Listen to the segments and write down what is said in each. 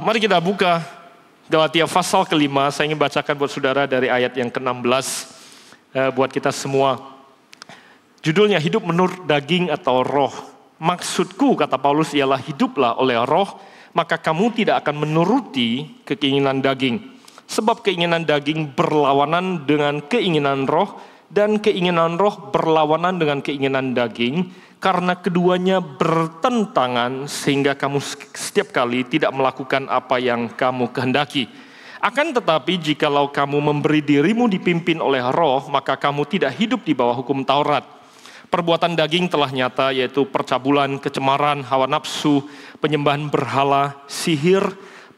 Mari kita buka Galatia pasal ke-5. Saya ingin bacakan buat saudara dari ayat yang ke-16 buat kita semua. Judulnya hidup menurut daging atau roh. Maksudku, kata Paulus, ialah hiduplah oleh roh, maka kamu tidak akan menuruti keinginan daging. Sebab keinginan daging berlawanan dengan keinginan roh, dan keinginan roh berlawanan dengan keinginan daging, karena keduanya bertentangan sehingga kamu setiap kali tidak melakukan apa yang kamu kehendaki. Akan tetapi jikalau kamu memberi dirimu dipimpin oleh roh, maka kamu tidak hidup di bawah hukum Taurat. Perbuatan daging telah nyata, yaitu percabulan, kecemaran, hawa nafsu, penyembahan berhala, sihir,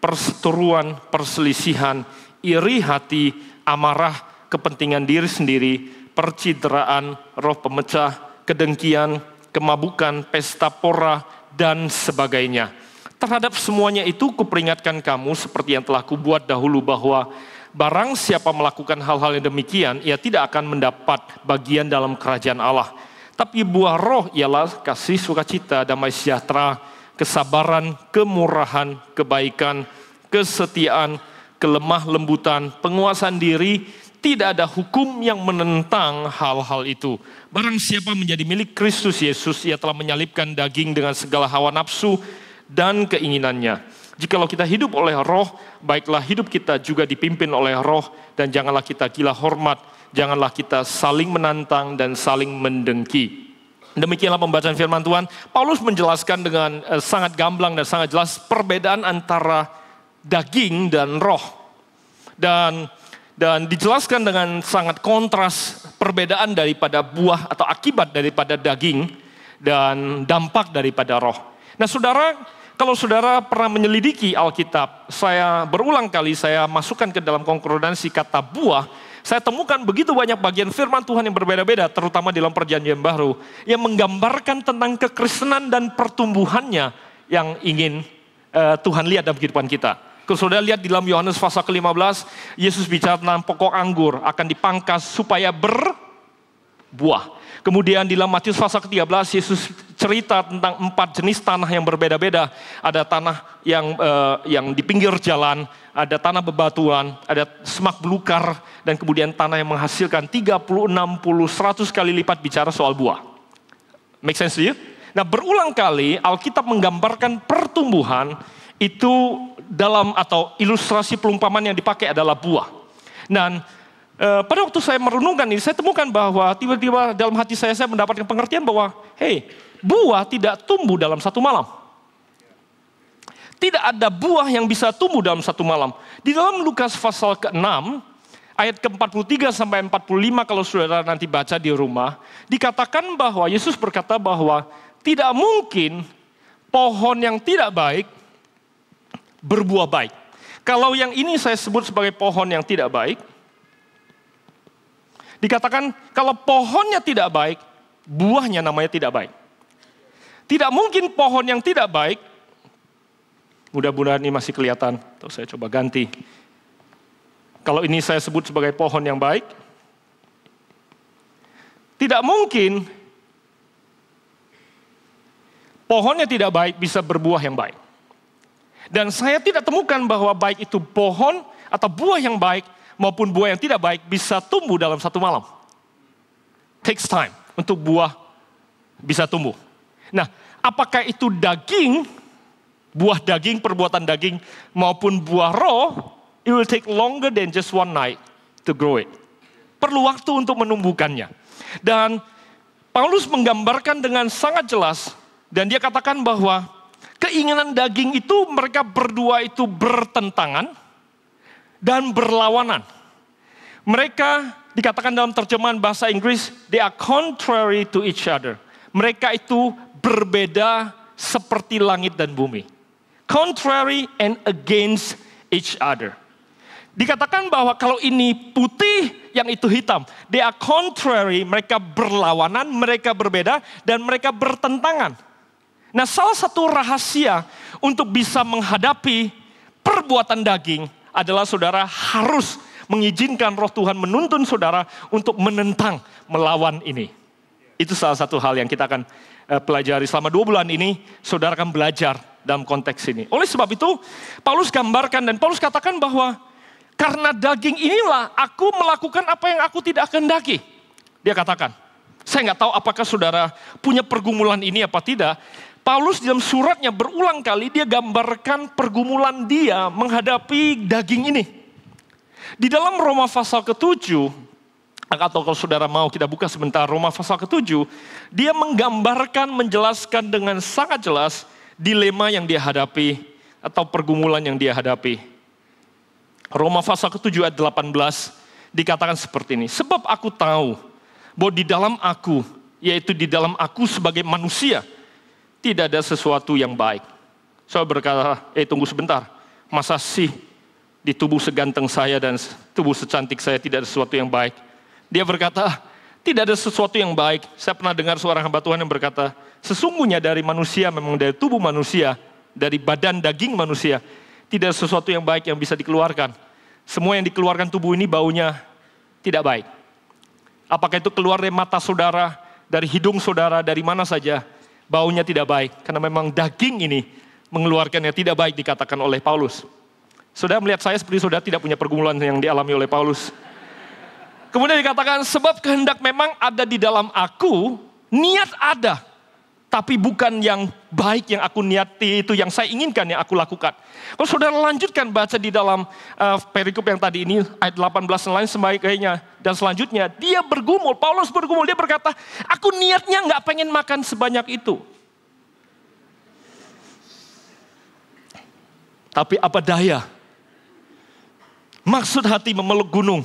perseteruan, perselisihan, iri hati, amarah, kepentingan diri sendiri, percideraan, roh pemecah, kedengkian, kemabukan, pesta pora, dan sebagainya. Terhadap semuanya itu kuperingatkan kamu seperti yang telah kubuat dahulu, bahwa barang siapa melakukan hal-hal yang demikian, ia tidak akan mendapat bagian dalam kerajaan Allah. Tapi buah roh ialah kasih, sukacita, damai sejahtera, kesabaran, kemurahan, kebaikan, kesetiaan, kelemah lembutan, penguasaan diri. Tidak ada hukum yang menentang hal-hal itu. Barang siapa menjadi milik Kristus Yesus, ia telah menyalibkan daging dengan segala hawa nafsu dan keinginannya. Jikalau kita hidup oleh roh, baiklah hidup kita juga dipimpin oleh roh, dan janganlah kita gila hormat, janganlah kita saling menantang dan saling mendengki. Demikianlah pembacaan firman Tuhan. Paulus menjelaskan dengan sangat gamblang dan sangat jelas perbedaan antara daging dan roh. Dan dijelaskan dengan sangat kontras perbedaan daripada buah atau akibat daripada daging dan dampak daripada roh. Nah saudara, kalau saudara pernah menyelidiki Alkitab, saya berulang kali saya masukkan ke dalam konkordansi kata buah, saya temukan begitu banyak bagian firman Tuhan yang berbeda-beda, terutama di dalam perjanjian baru, yang menggambarkan tentang kekristenan dan pertumbuhannya yang ingin Tuhan lihat dalam kehidupan kita. Kalau saudara lihat di dalam Yohanes pasal ke-15, Yesus bicara tentang pokok anggur akan dipangkas supaya berbuah. Kemudian di dalam Matius pasal ke-13, Yesus cerita tentang 4 jenis tanah yang berbeda-beda. Ada tanah yang di pinggir jalan, ada tanah bebatuan, ada semak belukar, dan kemudian tanah yang menghasilkan 30, 60, 100 kali lipat bicara soal buah. Make sense to you? Nah berulang kali Alkitab menggambarkan pertumbuhan itu dalam atau ilustrasi perumpamaan yang dipakai adalah buah. Dan pada waktu saya merenungkan ini, saya temukan bahwa tiba-tiba dalam hati saya mendapatkan pengertian bahwa, buah tidak tumbuh dalam satu malam. Tidak ada buah yang bisa tumbuh dalam satu malam. Di dalam Lukas pasal ke-6, ayat ke-43 sampai 45 kalau saudara nanti baca di rumah, dikatakan bahwa Yesus berkata bahwa tidak mungkin pohon yang tidak baik berbuah baik. Kalau yang ini saya sebut sebagai pohon yang tidak baik, dikatakan kalau pohonnya tidak baik, buahnya namanya tidak baik. Tidak mungkin pohon yang tidak baik, mudah-mudahan ini masih kelihatan, atau saya coba ganti. Kalau ini saya sebut sebagai pohon yang baik, tidak mungkin pohonnya tidak baik bisa berbuah yang baik. Dan saya tidak temukan bahwa baik itu pohon atau buah yang baik maupun buah yang tidak baik bisa tumbuh dalam satu malam. Takes time untuk buah bisa tumbuh. Nah, apakah itu daging, buah daging, perbuatan daging maupun buah roh, it will take longer than just one night to grow it. Perlu waktu untuk menumbuhkannya. Dan Paulus menggambarkan dengan sangat jelas dan dia katakan bahwa keinginan daging itu mereka berdua itu bertentangan dan berlawanan. Mereka dikatakan dalam terjemahan bahasa Inggris, they are contrary to each other. Mereka itu berbeda seperti langit dan bumi. Contrary and against each other. Dikatakan bahwa kalau ini putih, yang itu hitam. They are contrary, mereka berlawanan, mereka berbeda, dan mereka bertentangan. Nah, salah satu rahasia untuk bisa menghadapi perbuatan daging adalah saudara harus mengizinkan roh Tuhan menuntun saudara untuk menentang, melawan ini. Itu salah satu hal yang kita akan pelajari selama 2 bulan ini. Saudara akan belajar dalam konteks ini. Oleh sebab itu, Paulus gambarkan dan Paulus katakan bahwa karena daging inilah aku melakukan apa yang aku tidak kehendaki. Dia katakan, saya nggak tahu apakah saudara punya pergumulan ini apa tidak. Paulus dalam suratnya berulang kali dia gambarkan pergumulan dia menghadapi daging ini. Di dalam Roma pasal ke-7, atau kalau saudara mau kita buka sebentar Roma pasal ke-7, dia menggambarkan, menjelaskan dengan sangat jelas dilema yang dia hadapi atau pergumulan yang dia hadapi. Roma pasal ke-7 ayat 18 dikatakan seperti ini. Sebab aku tahu bahwa di dalam aku, yaitu di dalam aku sebagai manusia, tidak ada sesuatu yang baik. Saya berkata, tunggu sebentar. Masa sih di tubuh seganteng saya dan tubuh secantik saya tidak ada sesuatu yang baik? Dia berkata, tidak ada sesuatu yang baik. Saya pernah dengar seorang hamba Tuhan yang berkata, sesungguhnya dari manusia, memang dari tubuh manusia, dari badan daging manusia, tidak ada sesuatu yang baik yang bisa dikeluarkan. Semua yang dikeluarkan tubuh ini baunya tidak baik. Apakah itu keluar dari mata saudara, dari hidung saudara, dari mana saja, baunya tidak baik. Karena memang daging ini mengeluarkan yang tidak baik dikatakan oleh Paulus. Saudara melihat saya seperti saudara tidak punya pergumulan yang dialami oleh Paulus. Kemudian dikatakan, sebab kehendak memang ada di dalam aku, niat ada. Tapi bukan yang baik yang aku niati, itu yang saya inginkan yang aku lakukan. Kalau saudara lanjutkan baca di dalam perikop yang tadi ini, ayat 18 dan lain sebagainya. Dan selanjutnya, dia bergumul, Paulus bergumul, dia berkata, aku niatnya nggak pengen makan sebanyak itu. Tapi apa daya? Maksud hati memeluk gunung.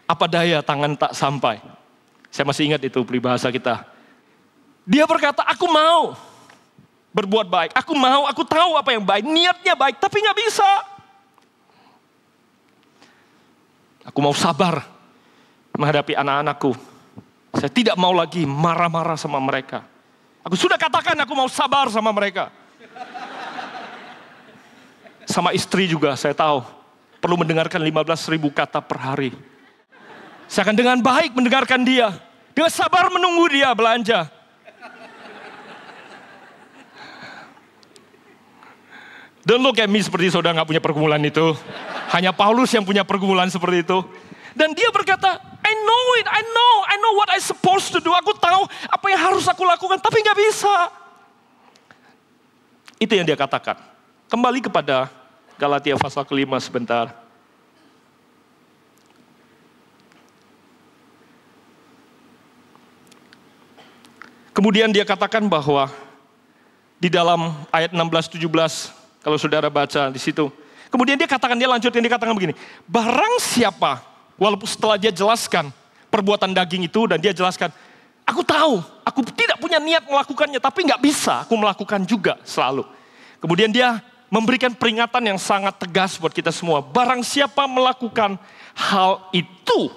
Apa daya tangan tak sampai. Saya masih ingat itu peribahasa kita. Dia berkata, aku mau berbuat baik. Aku tahu apa yang baik. Niatnya baik, tapi gak bisa. Aku mau sabar menghadapi anak-anakku. Saya tidak mau lagi marah-marah sama mereka. Aku sudah katakan aku mau sabar sama mereka. Sama istri juga saya tahu. Perlu mendengarkan 15.000 kata per hari. Saya akan dengan baik mendengarkan dia. Dengan sabar menunggu dia belanja. Don't look at me seperti saudara gak punya pergumulan itu. Hanya Paulus yang punya pergumulan seperti itu. Dan dia berkata, I know it, I know what I supposed to do. Aku tahu apa yang harus aku lakukan, tapi gak bisa. Itu yang dia katakan. Kembali kepada Galatia pasal ke-5 sebentar. Kemudian dia katakan bahwa di dalam ayat 16-17, kalau saudara baca di situ. Kemudian dia lanjutkan, dia katakan begini. Barang siapa, walaupun setelah dia jelaskan perbuatan daging itu dan dia jelaskan, aku tahu, aku tidak punya niat melakukannya, tapi gak bisa aku melakukan juga selalu. Kemudian dia memberikan peringatan yang sangat tegas buat kita semua. Barang siapa melakukan hal itu,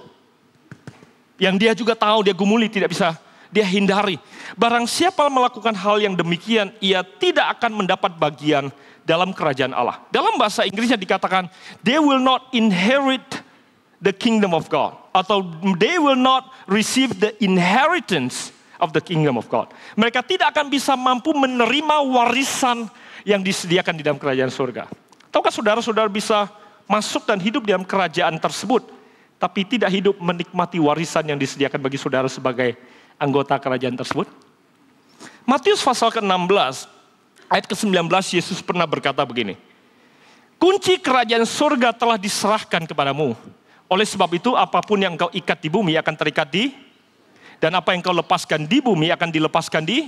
yang dia juga tahu, dia gumuli, tidak bisa dia hindari. Barang siapa melakukan hal yang demikian, ia tidak akan mendapat bagian dalam kerajaan Allah. Dalam bahasa Inggrisnya dikatakan, they will not inherit the kingdom of God. Atau they will not receive the inheritance of the kingdom of God. Mereka tidak akan bisa mampu menerima warisan yang disediakan di dalam kerajaan surga. Tahukah saudara-saudara bisa masuk dan hidup di dalam kerajaan tersebut, tapi tidak hidup menikmati warisan yang disediakan bagi saudara sebagai anggota kerajaan tersebut? Matius pasal ke-16, ayat ke-19, Yesus pernah berkata begini. Kunci kerajaan surga telah diserahkan kepadamu. Oleh sebab itu, apapun yang kau ikat di bumi akan terikat di, dan apa yang kau lepaskan di bumi akan dilepaskan di.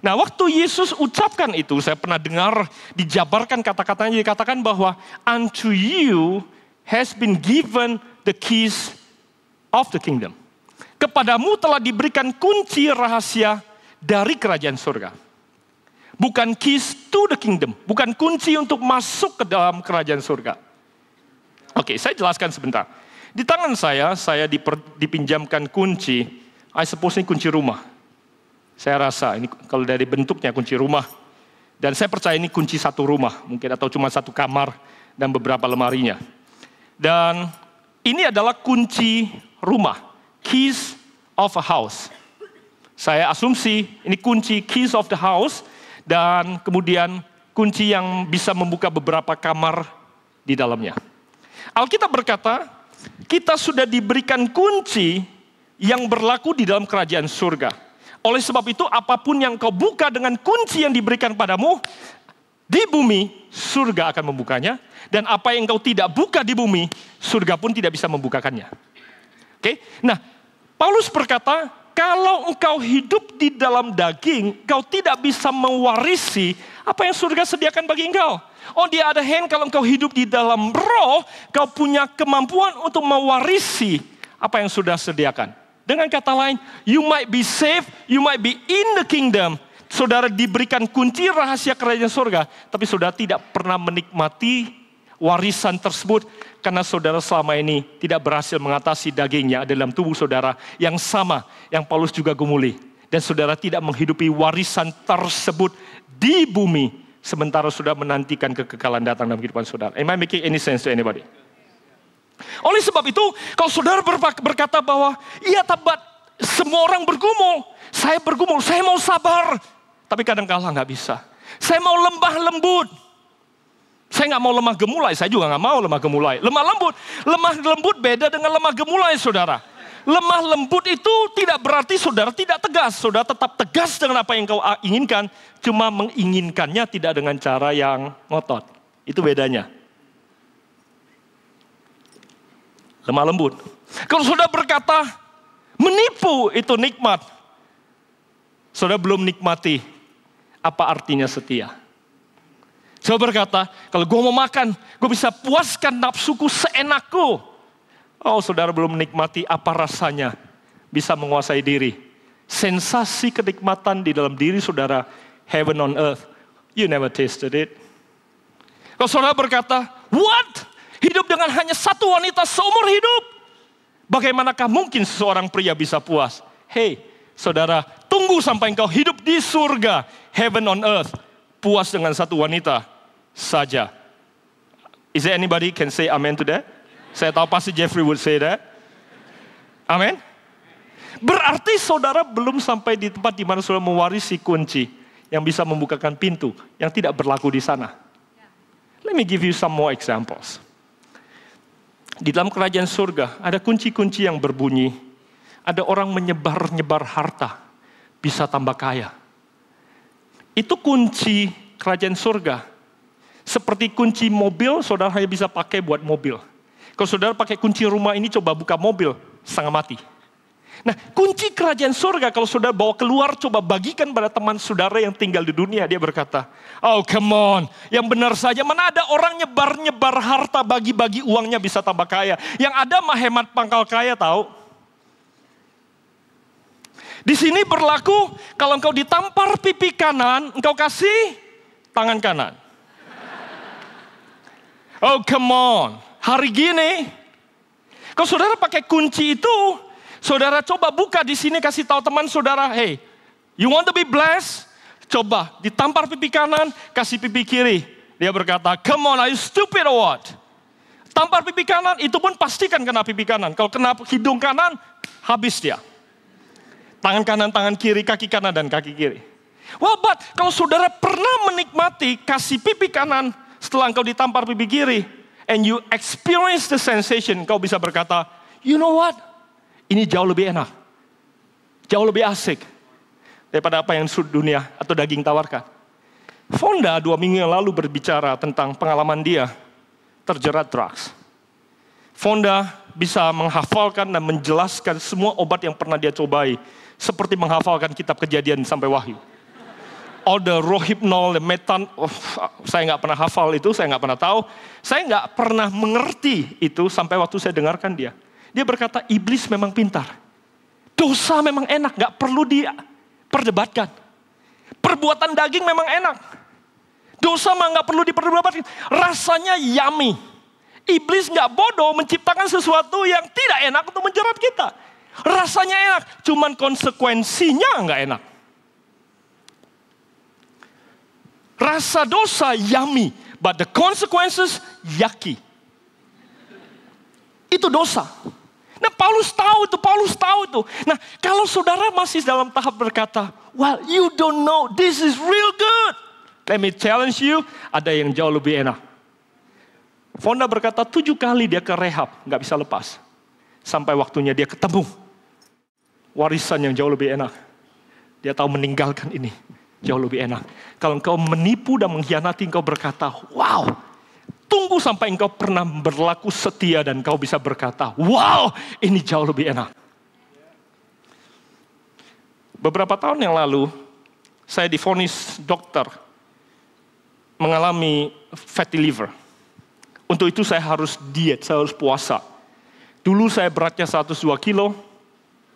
Nah, waktu Yesus ucapkan itu, saya pernah dengar dijabarkan kata-katanya, dikatakan bahwa unto you has been given the keys of the kingdom. Kepadamu telah diberikan kunci rahasia dari kerajaan surga. Bukan keys to the kingdom, bukan kunci untuk masuk ke dalam kerajaan surga. Oke, saya jelaskan sebentar. Di tangan saya dipinjamkan kunci, I suppose ini kunci rumah. Saya rasa ini kalau dari bentuknya kunci rumah. Dan saya percaya ini kunci satu rumah, mungkin atau cuma satu kamar dan beberapa lemarinya. Dan ini adalah kunci rumah, keys of a house. Saya asumsi ini kunci keys of the house, dan kemudian kunci yang bisa membuka beberapa kamar di dalamnya. Alkitab berkata, kita sudah diberikan kunci yang berlaku di dalam kerajaan surga. Oleh sebab itu, apapun yang kau buka dengan kunci yang diberikan padamu, di bumi, surga akan membukanya. Dan apa yang kau tidak buka di bumi, surga pun tidak bisa membukakannya. Oke? Nah, Paulus berkata, kalau engkau hidup di dalam daging, kau tidak bisa mewarisi apa yang surga sediakan bagi engkau. On the other hand, kalau engkau hidup di dalam roh, kau punya kemampuan untuk mewarisi apa yang sudah sediakan. Dengan kata lain, you might be saved, you might be in the kingdom. Saudara diberikan kunci rahasia kerajaan surga, tapi saudara tidak pernah menikmati warisan tersebut karena saudara selama ini tidak berhasil mengatasi dagingnya dalam tubuh saudara yang sama yang Paulus juga gumuli. Dan saudara tidak menghidupi warisan tersebut di bumi sementara sudah menantikan kekekalan datang dalam kehidupan saudara. Am I making any sense to anybody? Oleh sebab itu, kalau saudara berkata bahwa iya tabat semua orang bergumul, saya mau sabar. Tapi kadang-kala nggak bisa. Saya mau lembah lembut. Saya nggak mau lemah gemulai. Saya juga nggak mau lemah gemulai. Lemah lembut beda dengan lemah gemulai, saudara. Lemah lembut itu tidak berarti saudara tidak tegas. Saudara tetap tegas dengan apa yang kau inginkan. Cuma menginginkannya tidak dengan cara yang ngotot. Itu bedanya. Lemah lembut. Kalau saudara berkata menipu itu nikmat. Saudara belum nikmati apa artinya setia. Saya berkata, kalau gue mau makan, gue bisa puaskan nafsuku seenakku. Oh, saudara belum menikmati apa rasanya bisa menguasai diri. Sensasi kenikmatan di dalam diri saudara, heaven on earth. You never tasted it. Kalau saudara berkata, what? Hidup dengan hanya satu wanita seumur hidup. Bagaimanakah mungkin seseorang pria bisa puas? Hey, saudara, tunggu sampai engkau hidup di surga, heaven on earth. Puas dengan satu wanita saja. Is there anybody can say amen to that? Saya tahu pasti Jeffrey would say that. Amen. Berarti saudara belum sampai di tempat di mana saudara mewarisi kunci yang bisa membukakan pintu yang tidak berlaku di sana. Let me give you some more examples. Di dalam kerajaan surga ada kunci-kunci yang berbunyi. Ada orang menyebar-nyebar harta, bisa tambah kaya. Itu kunci kerajaan surga. Seperti kunci mobil, saudara hanya bisa pakai buat mobil. Kalau saudara pakai kunci rumah ini, coba buka mobil, setengah mati. Nah, kunci kerajaan surga, kalau saudara bawa keluar, coba bagikan pada teman saudara yang tinggal di dunia. Dia berkata, oh come on, yang benar saja, mana ada orang nyebar-nyebar harta, bagi-bagi uangnya bisa tambah kaya. Yang ada mah hemat pangkal kaya, tahu? Di sini berlaku, kalau engkau ditampar pipi kanan, engkau kasih tangan kanan. Oh come on, hari gini, kalau saudara pakai kunci itu, saudara coba buka di sini kasih tahu teman saudara, hey, you want to be blessed? Coba ditampar pipi kanan, kasih pipi kiri. Dia berkata, come on, are you stupid or what? Tampar pipi kanan, itu pun pastikan kena pipi kanan. Kalau kena hidung kanan, habis dia. Tangan kanan, tangan kiri, kaki kanan, dan kaki kiri. Well, but kalau saudara pernah menikmati kasih pipi kanan setelah engkau ditampar pipi kiri, and you experience the sensation, engkau bisa berkata, you know what? Ini jauh lebih enak. Jauh lebih asik daripada apa yang dunia atau daging tawarkan. Fonda 2 minggu yang lalu berbicara tentang pengalaman dia terjerat drugs. Fonda bisa menghafalkan dan menjelaskan semua obat yang pernah dia cobai. Seperti menghafalkan kitab Kejadian sampai Wahyu. All the rohypnol, the metan, saya nggak pernah hafal itu, saya nggak pernah tahu. Saya nggak pernah mengerti itu sampai waktu saya dengarkan dia. Dia berkata, iblis memang pintar. Dosa memang enak, nggak perlu diperdebatkan. Perbuatan daging memang enak. Dosa mah nggak perlu diperdebatkan. Rasanya yummy. Iblis nggak bodoh menciptakan sesuatu yang tidak enak untuk menjerat kita. Rasanya enak, cuman konsekuensinya nggak enak. Rasa dosa yummy, but the consequences yucky. Itu dosa. Nah, Paulus tahu itu. Nah, kalau saudara masih dalam tahap berkata, well, you don't know, this is real good. Let me challenge you, ada yang jauh lebih enak. Fonda berkata 7 kali dia ke rehab, nggak bisa lepas. Sampai waktunya dia ketemu warisan yang jauh lebih enak. Dia tahu meninggalkan ini jauh lebih enak. Kalau engkau menipu dan mengkhianati, engkau berkata, wow, tunggu sampai engkau pernah berlaku setia dan engkau bisa berkata, wow, ini jauh lebih enak. Beberapa tahun yang lalu, saya divonis dokter mengalami fatty liver. Untuk itu saya harus diet, saya harus puasa. Dulu saya beratnya 102 kilo,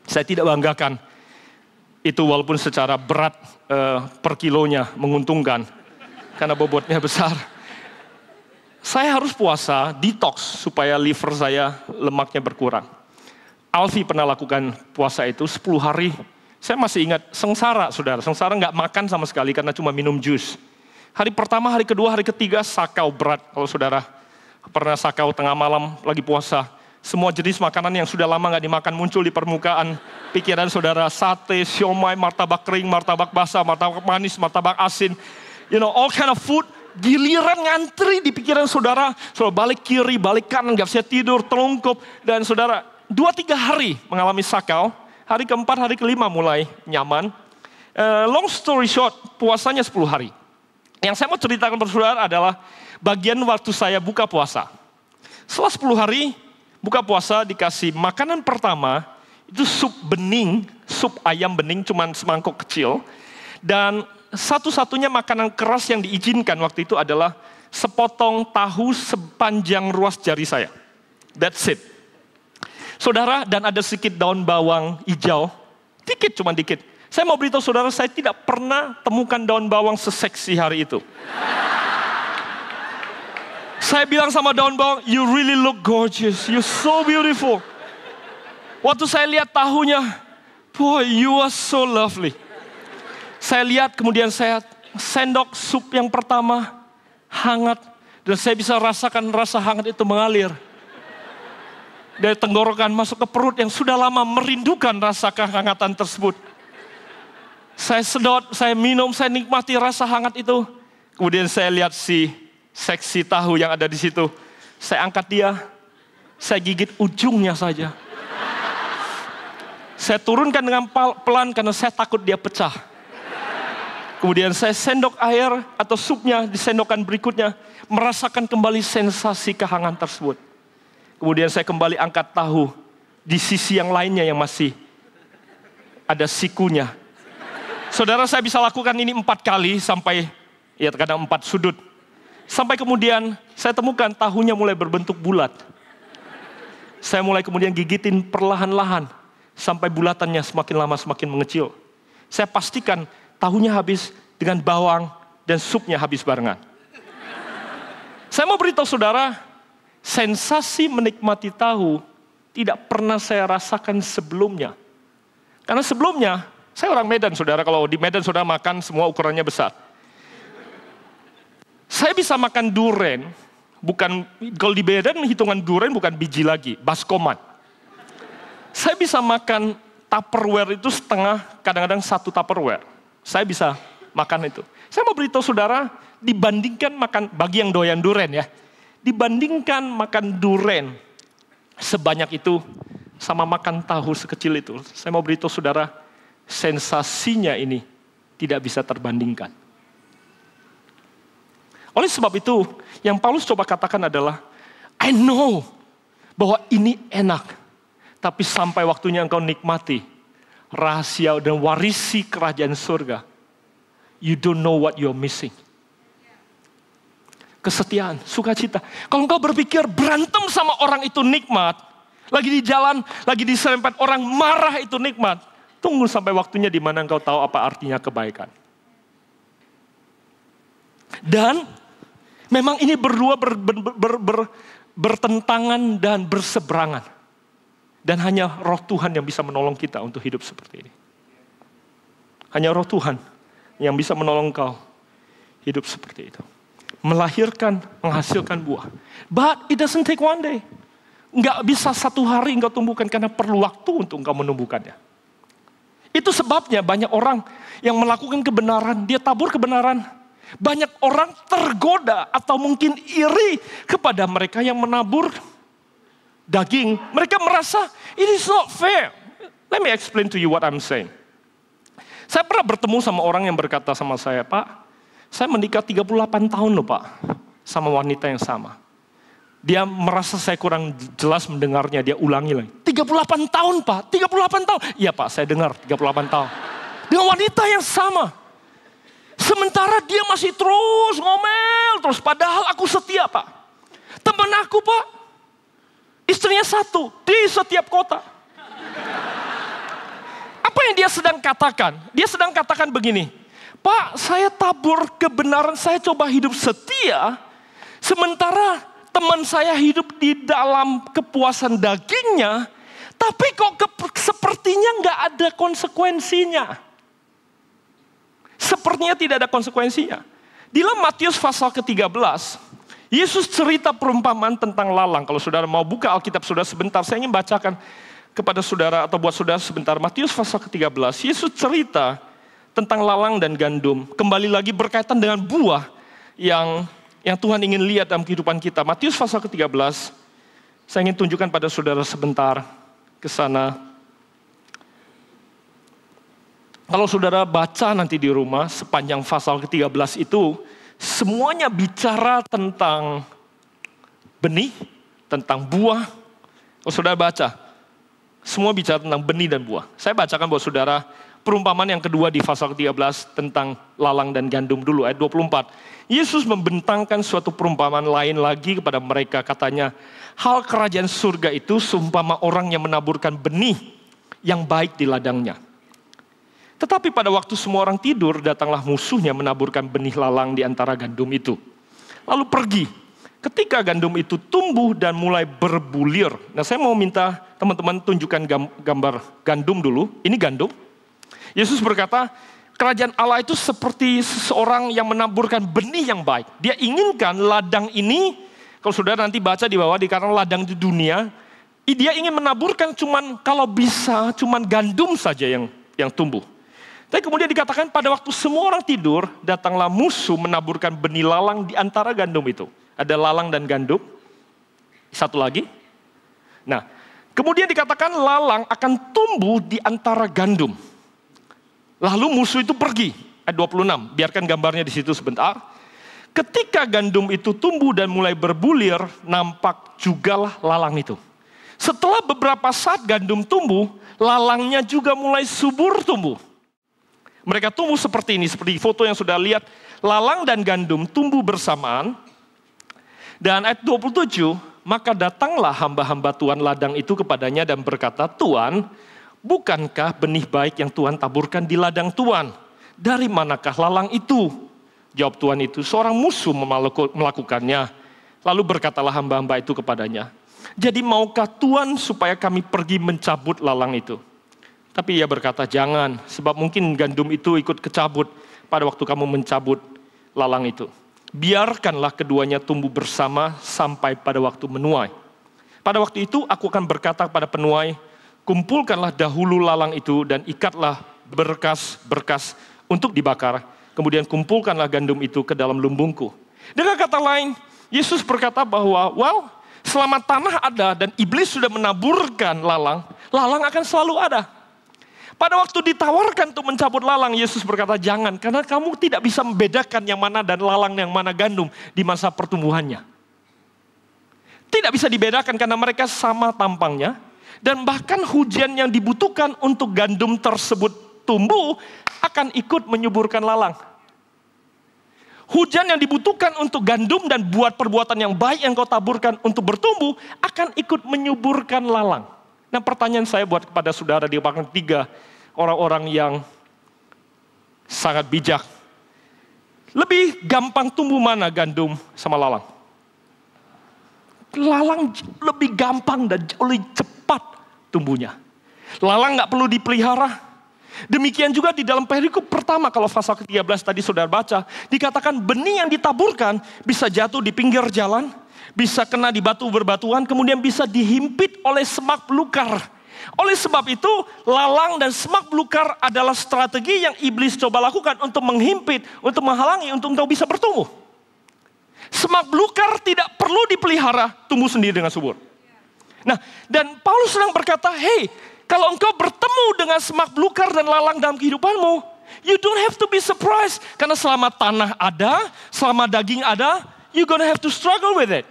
saya tidak banggakan. Itu walaupun secara berat per kilonya menguntungkan, karena bobotnya besar. Saya harus puasa, detox, supaya liver saya lemaknya berkurang. Alfi pernah lakukan puasa itu 10 hari. Saya masih ingat, sengsara saudara. Sengsara nggak makan sama sekali karena cuma minum jus. Hari pertama, hari kedua, hari ketiga sakau berat. Kalau saudara pernah sakau tengah malam lagi puasa. Semua jenis makanan yang sudah lama nggak dimakan muncul di permukaan pikiran saudara. Sate, siomay, martabak kering, martabak basah, martabak manis, martabak asin. You know, all kind of food. Giliran ngantri di pikiran saudara. Saudara balik kiri, balik kanan, nggak bisa tidur, telungkup. Dan saudara 2-3 hari mengalami sakau. Hari keempat, hari kelima mulai nyaman. Long story short, puasanya 10 hari. Yang saya mau ceritakan kepada saudara adalah bagian waktu saya buka puasa. Setelah 10 hari buka puasa dikasih makanan pertama, itu sup bening, sup ayam bening cuman semangkok kecil. Dan satu-satunya makanan keras yang diizinkan waktu itu adalah sepotong tahu sepanjang ruas jari saya. That's it. Saudara, dan ada sedikit daun bawang hijau, dikit, cuma dikit. Saya mau beritahu saudara, saya tidak pernah temukan daun bawang seseksi hari itu. Saya bilang sama daun bawang, you really look gorgeous, you so beautiful. Waktu saya lihat tahunya, boy, you are so lovely. Saya lihat, kemudian saya sendok sup yang pertama, hangat. Dan saya bisa rasakan rasa hangat itu mengalir dari tenggorokan masuk ke perut yang sudah lama merindukan rasa kehangatan tersebut. Saya sedot, saya minum, saya nikmati rasa hangat itu. Kemudian saya lihat si seksi tahu yang ada di situ. Saya angkat dia, saya gigit ujungnya saja. Saya turunkan dengan pelan karena saya takut dia pecah. Kemudian saya sendok air atau supnya di sendokan berikutnya. Merasakan kembali sensasi kehangatan tersebut. Kemudian saya kembali angkat tahu di sisi yang lainnya yang masih ada sikunya. Saudara, saya bisa lakukan ini 4 kali sampai, ya kadang 4 sudut. Sampai kemudian saya temukan tahunya mulai berbentuk bulat. Saya mulai kemudian gigitin perlahan-lahan sampai bulatannya semakin lama semakin mengecil. Saya pastikan tahunya habis dengan bawang dan supnya habis barengan. Saya mau beritahu saudara, sensasi menikmati tahu tidak pernah saya rasakan sebelumnya. Karena sebelumnya, saya orang Medan saudara, kalau di Medan saudara makan semua ukurannya besar. Saya bisa makan duren, bukan, kalau di Medan hitungan duren bukan biji lagi, baskomat. Saya bisa makan Tupperware itu setengah, kadang-kadang 1 Tupperware. Saya bisa makan itu. Saya mau beritahu saudara, dibandingkan makan, bagi yang doyan duren ya, dibandingkan makan duren sebanyak itu sama makan tahu sekecil itu, saya mau beritahu saudara, sensasinya ini tidak bisa terbandingkan. Oleh sebab itu, yang Paulus coba katakan adalah, I know bahwa ini enak, tapi sampai waktunya engkau nikmati rahasia dan warisi kerajaan surga, you don't know what you're missing. Kesetiaan, sukacita. Kalau engkau berpikir berantem sama orang itu nikmat, lagi di jalan, lagi diserempet orang marah itu nikmat, tunggu sampai waktunya di mana engkau tahu apa artinya kebaikan. Dan memang ini berdua bertentangan dan berseberangan. Dan hanya roh Tuhan yang bisa menolong kita untuk hidup seperti ini. Hanya roh Tuhan yang bisa menolong kau hidup seperti itu. Melahirkan, menghasilkan buah. But it doesn't take one day. Enggak bisa 1 hari engkau tumbuhkan karena perlu waktu untuk engkau menumbuhkannya. Itu sebabnya banyak orang yang melakukan kebenaran, dia tabur kebenaran. Banyak orang tergoda atau mungkin iri kepada mereka yang menabur daging. Mereka merasa, it is not fair. Let me explain to you what I'm saying. Saya pernah bertemu sama orang yang berkata sama saya, Pak, saya menikah 38 tahun loh Pak, sama wanita yang sama. Dia merasa saya kurang jelas mendengarnya, dia ulangi lagi. 38 tahun Pak, 38 tahun. Iya Pak, saya dengar 38 tahun. Dengan wanita yang sama. Sementara dia masih terus ngomel, terus padahal aku setia Pak. Teman aku Pak, istrinya satu di setiap kota. Apa yang dia sedang katakan? Dia sedang katakan begini, Pak, saya tabur kebenaran, saya coba hidup setia, sementara teman saya hidup di dalam kepuasan dagingnya, tapi kok sepertinya nggak ada konsekuensinya. Sepertinya tidak ada konsekuensinya. Di dalam Matius pasal ke-13, Yesus cerita perumpamaan tentang lalang. Kalau saudara mau buka Alkitab saudara sebentar, saya ingin bacakan kepada saudara atau buat saudara sebentar. Matius pasal ke-13, Yesus cerita tentang lalang dan gandum. Kembali lagi berkaitan dengan buah yang Tuhan ingin lihat dalam kehidupan kita. Matius pasal ke-13, saya ingin tunjukkan pada saudara sebentar ke sana. Kalau saudara baca nanti di rumah, sepanjang pasal ke-13 itu, semuanya bicara tentang benih, tentang buah. Kalau saudara baca, semua bicara tentang benih dan buah. Saya bacakan buat saudara perumpamaan yang kedua di pasal ke-13 tentang lalang dan gandum dulu, ayat 24. Yesus membentangkan suatu perumpamaan lain lagi kepada mereka, katanya, hal kerajaan surga itu seumpama orang yang menaburkan benih yang baik di ladangnya. Tetapi pada waktu semua orang tidur, datanglah musuhnya menaburkan benih lalang di antara gandum itu. Lalu pergi. Ketika gandum itu tumbuh dan mulai berbulir. Nah, saya mau minta teman-teman tunjukkan gambar gandum dulu. Ini gandum. Yesus berkata, kerajaan Allah itu seperti seseorang yang menaburkan benih yang baik. Dia inginkan ladang ini, kalau saudara nanti baca di bawah, dikatakan ladang di dunia, dia ingin menaburkan kalau bisa gandum saja yang tumbuh. Tapi kemudian dikatakan pada waktu semua orang tidur, datanglah musuh menaburkan benih lalang di antara gandum itu. Ada lalang dan gandum. Satu lagi. Nah, kemudian dikatakan lalang akan tumbuh di antara gandum. Lalu musuh itu pergi. Ayat 26, biarkan gambarnya di situ sebentar. Ketika gandum itu tumbuh dan mulai berbulir, nampak jugalah lalang itu. Setelah beberapa saat gandum tumbuh, lalangnya juga mulai subur tumbuh. Mereka tumbuh seperti ini, seperti foto yang sudah lihat. Lalang dan gandum tumbuh bersamaan. Dan ayat 27, maka datanglah hamba-hamba Tuhan ladang itu kepadanya dan berkata, Tuhan, bukankah benih baik yang Tuhan taburkan di ladang Tuhan? Dari manakah lalang itu? Jawab Tuhan itu, seorang musuh melakukannya. Lalu berkatalah hamba-hamba itu kepadanya, jadi maukah Tuhan supaya kami pergi mencabut lalang itu? Tapi ia berkata, jangan, sebab mungkin gandum itu ikut kecabut pada waktu kamu mencabut lalang itu. Biarkanlah keduanya tumbuh bersama sampai pada waktu menuai. Pada waktu itu aku akan berkata kepada penuai, kumpulkanlah dahulu lalang itu dan ikatlah berkas-berkas untuk dibakar. Kemudian kumpulkanlah gandum itu ke dalam lumbungku. Dengan kata lain, Yesus berkata bahwa, selama tanah ada dan iblis sudah menaburkan lalang, lalang akan selalu ada. Pada waktu ditawarkan untuk mencabut lalang, Yesus berkata, jangan, karena kamu tidak bisa membedakan yang mana dan lalang yang mana gandum di masa pertumbuhannya. Tidak bisa dibedakan karena mereka sama tampangnya, dan bahkan hujan yang dibutuhkan untuk gandum tersebut tumbuh akan ikut menyuburkan lalang. Hujan yang dibutuhkan untuk gandum dan buat perbuatan yang baik yang kau taburkan untuk bertumbuh akan ikut menyuburkan lalang. Nah, pertanyaan saya buat kepada saudara di belakang 3 orang-orang yang sangat bijak. Lebih gampang tumbuh mana gandum sama lalang? Lalang lebih gampang dan jauh lebih cepat tumbuhnya. Lalang nggak perlu dipelihara. Demikian juga di dalam perikop pertama, kalau pasal ke-13 tadi saudara baca, dikatakan benih yang ditaburkan bisa jatuh di pinggir jalan, bisa kena di batu berbatuan, kemudian bisa dihimpit oleh semak belukar Oleh sebab itu, lalang dan semak belukar adalah strategi yang iblis coba lakukan untuk menghimpit, untuk menghalangi, untuk engkau bisa bertumbuh. Semak belukar tidak perlu dipelihara, tumbuh sendiri dengan subur. Nah, dan Paulus sedang berkata, hey, kalau engkau bertemu dengan semak belukar dan lalang dalam kehidupanmu, you don't have to be surprised. Karena selama tanah ada, selama daging ada, you're gonna have to struggle with it.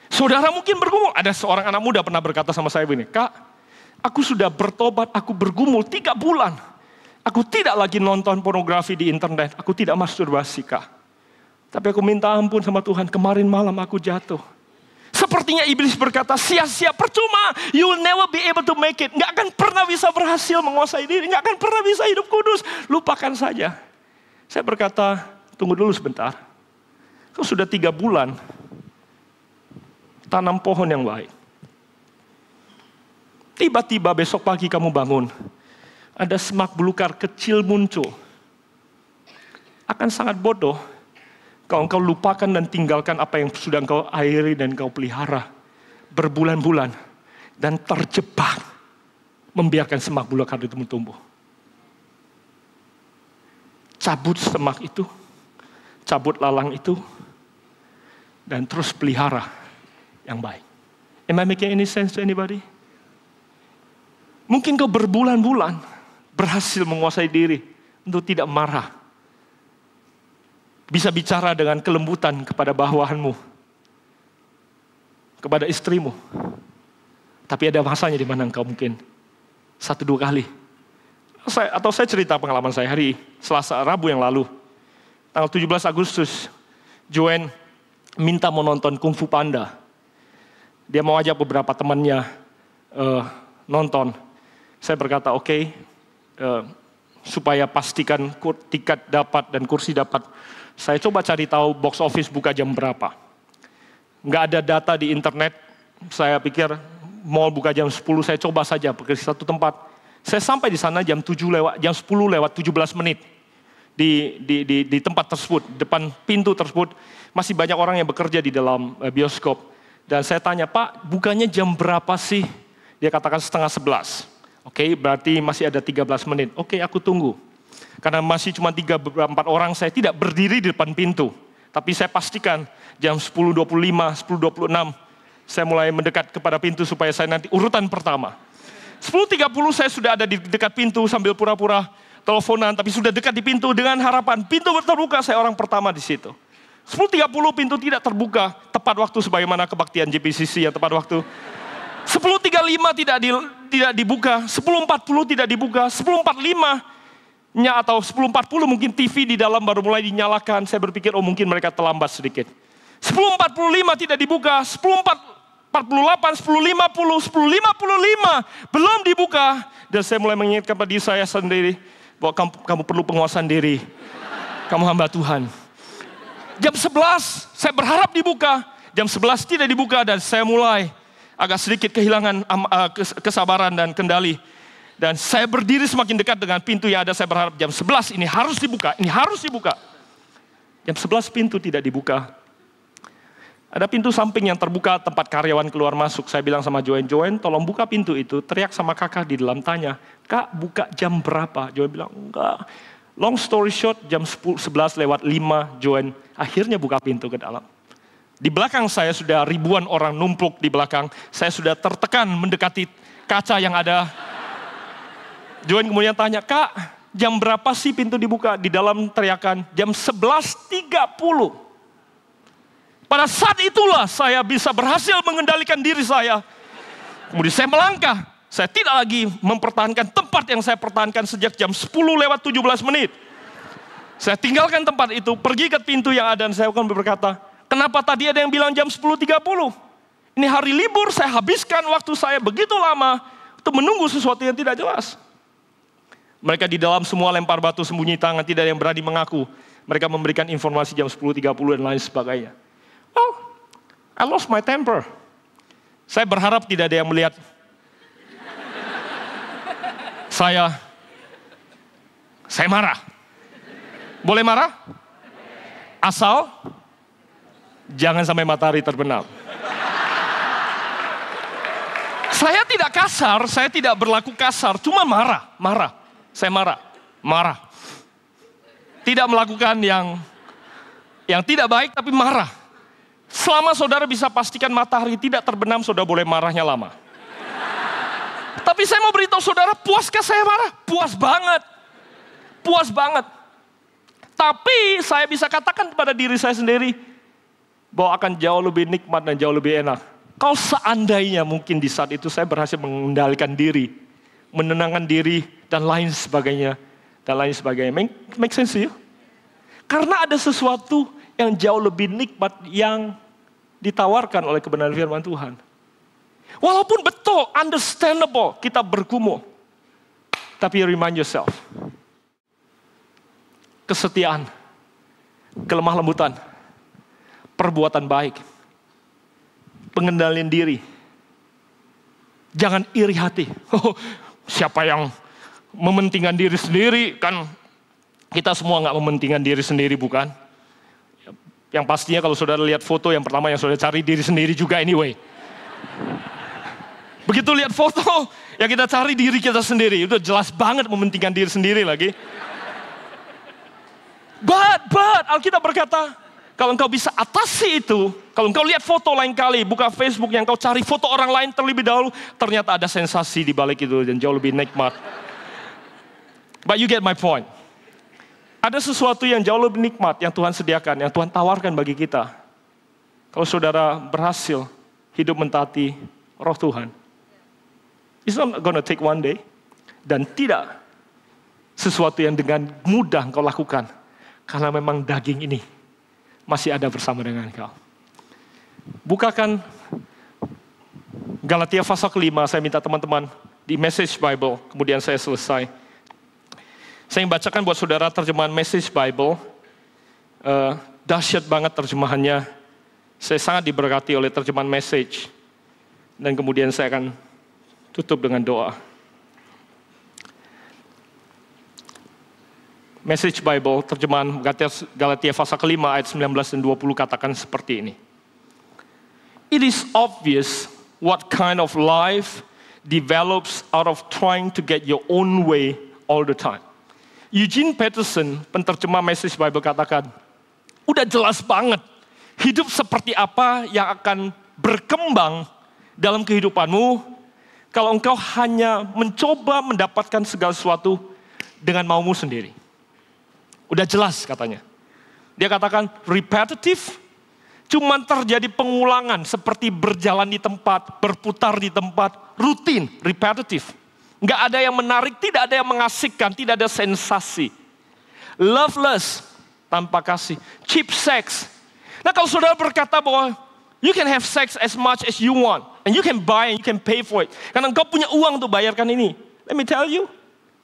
Saudara mungkin bergumul. Ada seorang anak muda pernah berkata sama saya begini, Kak, aku sudah bertobat, aku bergumul 3 bulan. Aku tidak lagi nonton pornografi di internet. Aku tidak masturbasi, Kak. Tapi aku minta ampun sama Tuhan. Kemarin malam aku jatuh. Sepertinya iblis berkata, sia-sia, percuma. You will never be able to make it. Nggak akan pernah bisa berhasil menguasai diri. Nggak akan pernah bisa hidup kudus. Lupakan saja. Saya berkata, tunggu dulu sebentar. Kau sudah 3 bulan. Tanam pohon yang baik. Tiba-tiba besok pagi kamu bangun. Ada semak belukar kecil muncul. Akan sangat bodoh kalau engkau lupakan dan tinggalkan apa yang sudah engkau airi dan engkau pelihara berbulan-bulan dan terjebak membiarkan semak belukar itu tumbuh. Cabut semak itu, cabut lalang itu, dan terus pelihara yang baik. Am I making any sense to anybody? Mungkin kau berbulan-bulan berhasil menguasai diri untuk tidak marah. Bisa bicara dengan kelembutan kepada bawahanmu, kepada istrimu. Tapi ada masanya di mana engkau mungkin 1-2 kali. Saya cerita pengalaman saya hari Selasa, Rabu yang lalu. Tanggal 17 Agustus, Joanne minta mau nonton Kung Fu Panda. Dia mau ajak beberapa temannya nonton. Saya berkata, oke, supaya pastikan tiket dapat dan kursi dapat, saya coba cari tahu box office buka jam berapa. Nggak ada data di internet, saya pikir mall buka jam 10, saya coba saja pergi satu tempat. Saya sampai di sana jam 10 lewat 17 menit. Di tempat tersebut, depan pintu tersebut, masih banyak orang yang bekerja di dalam bioskop. Dan saya tanya, Pak, bukanya jam berapa sih? Dia katakan 10:30. Oke, berarti masih ada 13 menit. Oke, aku tunggu. Karena masih cuma 3-4 orang, saya tidak berdiri di depan pintu. Tapi saya pastikan jam 10:25, 10:26, saya mulai mendekat kepada pintu supaya saya nanti urutan pertama. 10:30 saya sudah ada di dekat pintu sambil pura-pura teleponan, tapi sudah dekat di pintu dengan harapan pintu terbuka, saya orang pertama di situ. 10:30 pintu tidak terbuka, tepat waktu sebagaimana kebaktian JPCC yang tepat waktu. 10:35 tidak dibuka, 10:40 tidak dibuka, 10:45-nya atau 10:40 mungkin TV di dalam baru mulai dinyalakan. Saya berpikir, oh mungkin mereka terlambat sedikit. 10:45 tidak dibuka, 10:48, 10:50, 10:55 belum dibuka. Dan saya mulai mengingatkan pada diri saya sendiri, bahwa kamu perlu penguasaan diri. Kamu hamba Tuhan. Jam 11 saya berharap dibuka, jam 11 tidak dibuka dan saya mulai agak sedikit kehilangan kesabaran dan kendali. Dan saya berdiri semakin dekat dengan pintu yang ada, saya berharap jam 11 ini harus dibuka, ini harus dibuka. Jam 11 pintu tidak dibuka. Ada pintu samping yang terbuka, tempat karyawan keluar masuk. Saya bilang sama Joanne, tolong buka pintu itu. Teriak sama kakak di dalam, tanya, Kak buka jam berapa? Joanne bilang, enggak. Long story short, jam 11:05 Joanne akhirnya buka pintu ke dalam. Di belakang saya sudah ribuan orang numpuk di belakang. Saya sudah tertekan mendekati kaca yang ada. Joanne kemudian tanya, Kak, jam berapa sih pintu dibuka? Di dalam teriakan, jam 11:30. Pada saat itulah saya bisa berhasil mengendalikan diri saya. Kemudian saya melangkah. Saya tidak lagi mempertahankan tempat yang saya pertahankan sejak jam 10:17 menit. Saya tinggalkan tempat itu, pergi ke pintu yang ada dan saya akan berkata, kenapa tadi ada yang bilang jam 10:30? Ini hari libur, saya habiskan waktu saya begitu lama untuk menunggu sesuatu yang tidak jelas. Mereka di dalam semua lempar batu, sembunyi tangan, tidak ada yang berani mengaku. Mereka memberikan informasi jam 10:30 dan lain sebagainya. Well, I lost my temper. Saya berharap tidak ada yang melihat saya marah. Boleh marah? Asal jangan sampai matahari terbenam. Saya tidak kasar, saya tidak berlaku kasar, cuma marah. Saya marah. Tidak melakukan yang tidak baik, tapi marah. Selama saudara bisa pastikan matahari tidak terbenam, saudara boleh marahnya lama. Tapi saya mau beritahu saudara, puaskah saya marah? Puas banget. Tapi saya bisa katakan kepada diri saya sendiri, bahwa akan jauh lebih nikmat dan jauh lebih enak. Kalau seandainya mungkin di saat itu saya berhasil mengendalikan diri, menenangkan diri, dan lain sebagainya. Make sense to you? Karena ada sesuatu yang jauh lebih nikmat yang ditawarkan oleh kebenaran firman Tuhan. Walaupun betul, understandable, kita bergumul. Tapi remind yourself. Kesetiaan, kelemah lembutan, perbuatan baik, pengendalian diri. Jangan iri hati. Siapa yang mementingkan diri sendiri? Kan kita semua nggak mementingkan diri sendiri, bukan? Yang pastinya kalau saudara lihat foto, yang pertama yang saudara cari diri sendiri juga anyway. Begitu lihat foto, yang kita cari diri kita sendiri. Itu jelas banget mementingkan diri sendiri lagi. But, Alkitab berkata, kalau engkau bisa atasi itu, kalau engkau lihat foto lain kali, buka Facebook yang engkau cari foto orang lain terlebih dahulu, ternyata ada sensasi di balik itu dan jauh lebih nikmat. But you get my point. Ada sesuatu yang jauh lebih nikmat yang Tuhan sediakan, yang Tuhan tawarkan bagi kita. Kalau saudara berhasil hidup mentaati Roh Tuhan. It's not gonna take one day. Dan tidak sesuatu yang dengan mudah engkau lakukan. Karena memang daging ini masih ada bersama dengan engkau. Bukakan Galatia pasal ke-5, saya minta teman-teman di Message Bible, kemudian saya selesai. Saya bacakan buat saudara terjemahan Message Bible. Dahsyat banget terjemahannya. Saya sangat diberkati oleh terjemahan Message. Dan kemudian saya akan tutup dengan doa. Message Bible, terjemahan Galatia pasal ke-5 ayat 19 dan 20 katakan seperti ini. It is obvious what kind of life develops out of trying to get your own way all the time. Eugene Peterson, penterjemah Message Bible katakan, udah jelas banget hidup seperti apa yang akan berkembang dalam kehidupanmu kalau engkau hanya mencoba mendapatkan segala sesuatu dengan maumu sendiri. Udah jelas katanya. Dia katakan repetitive, cuman terjadi pengulangan seperti berjalan di tempat, berputar di tempat, rutin, repetitive. Nggak ada yang menarik, tidak ada yang mengasihkan, tidak ada sensasi. Loveless, tanpa kasih. Cheap sex. Nah kalau saudara berkata bahwa you can have sex as much as you want, and you can buy and you can pay for it. Karena engkau punya uang untuk bayarkan ini. Let me tell you,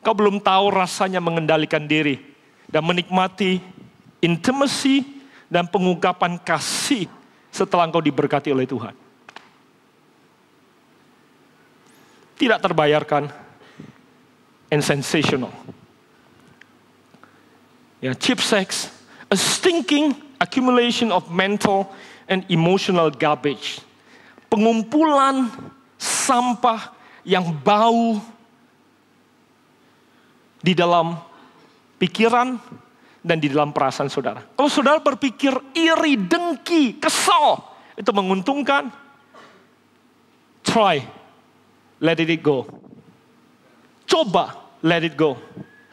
kau belum tahu rasanya mengendalikan diri. Dan menikmati intimacy dan pengungkapan kasih setelah engkau diberkati oleh Tuhan. Tidak terbayarkan and sensational. Ya, cheap sex, a stinking accumulation of mental and emotional garbage. Pengumpulan sampah yang bau di dalam pikiran dan di dalam perasaan saudara. Kalau saudara berpikir iri, dengki, kesal, itu menguntungkan, try, let it go. Coba, let it go.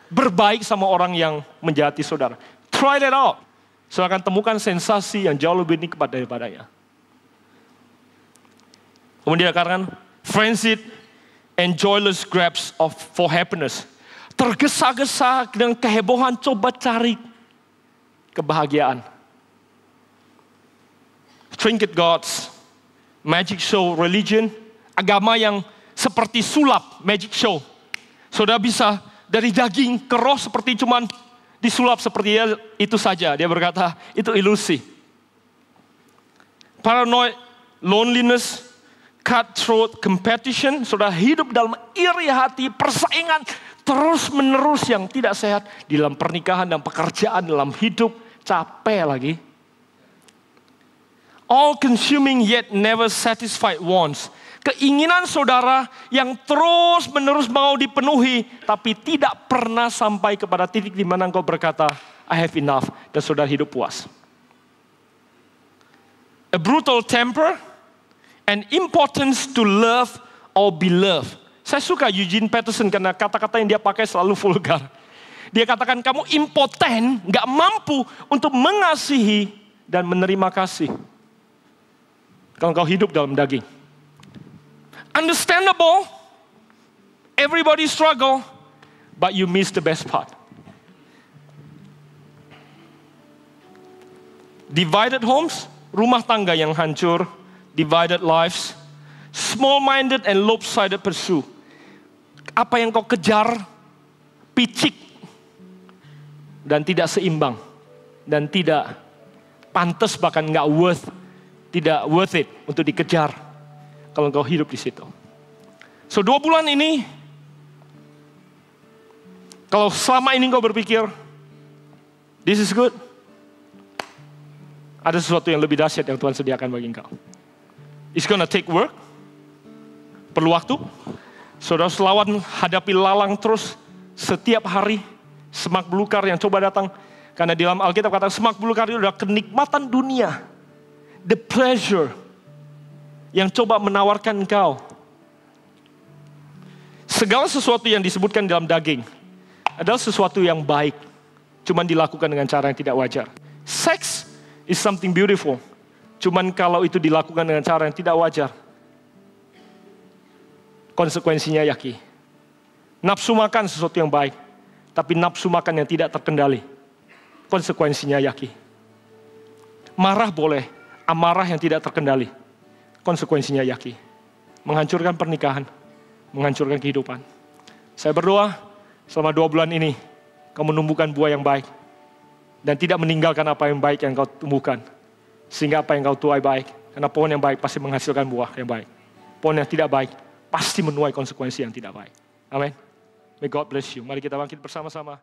Berbaik sama orang yang menjahati saudara. Try that out. Saudara akan temukan sensasi yang jauh lebih nikmat daripadanya. Kemudian dikatakan, frenzied and joyless grabs for happiness. Tergesa-gesa dengan kehebohan coba cari kebahagiaan. Trinket gods, magic show, religion, agama yang seperti sulap, magic show. Saudara bisa dari daging ke roh seperti cuman disulap seperti itu saja. Dia berkata, itu ilusi. Paranoid, loneliness, cutthroat, competition. Saudara hidup dalam iri hati, persaingan terus menerus yang tidak sehat. Di dalam pernikahan dan pekerjaan, dalam hidup, capek lagi. All consuming yet never satisfied wants. Keinginan saudara yang terus-menerus mau dipenuhi, tapi tidak pernah sampai kepada titik di mana engkau berkata, I have enough, dan saudara hidup puas. A brutal temper, and importance to love or be loved. Saya suka Eugene Peterson karena kata-kata yang dia pakai selalu vulgar. Dia katakan kamu impoten, gak mampu untuk mengasihi dan menerima kasih. Kalau kau hidup dalam daging. Understandable, everybody struggle, but you miss the best part. Divided homes, rumah tangga yang hancur, divided lives, small-minded and lopsided pursuit. Apa yang kau kejar, picik, dan tidak seimbang, dan tidak pantas, bahkan tidak worth it untuk dikejar kalau kau hidup di situ. So 2 bulan ini, kalau selama ini kau berpikir, this is good, ada sesuatu yang lebih dahsyat yang Tuhan sediakan bagi engkau. It's gonna take work, perlu waktu. Saudara selawan hadapi lalang terus setiap hari, semak belukar yang coba datang. Karena di dalam Alkitab kata semak belukar itu adalah kenikmatan dunia. The pleasure yang coba menawarkan engkau. Segala sesuatu yang disebutkan dalam daging adalah sesuatu yang baik, cuman dilakukan dengan cara yang tidak wajar. Sex is something beautiful, cuman kalau itu dilakukan dengan cara yang tidak wajar, konsekuensinya yaki. Nafsu makan sesuatu yang baik, tapi nafsu makan yang tidak terkendali, konsekuensinya yaki. Marah boleh, amarah yang tidak terkendali, konsekuensinya yaki. Menghancurkan pernikahan, menghancurkan kehidupan. Saya berdoa selama 2 bulan ini, kau menumbuhkan buah yang baik. Dan tidak meninggalkan apa yang baik yang kau tumbuhkan. Sehingga apa yang kau tuai baik. Karena pohon yang baik pasti menghasilkan buah yang baik. Pohon yang tidak baik pasti menuai konsekuensi yang tidak baik. Amin. May God bless you. Mari kita bangkit bersama-sama.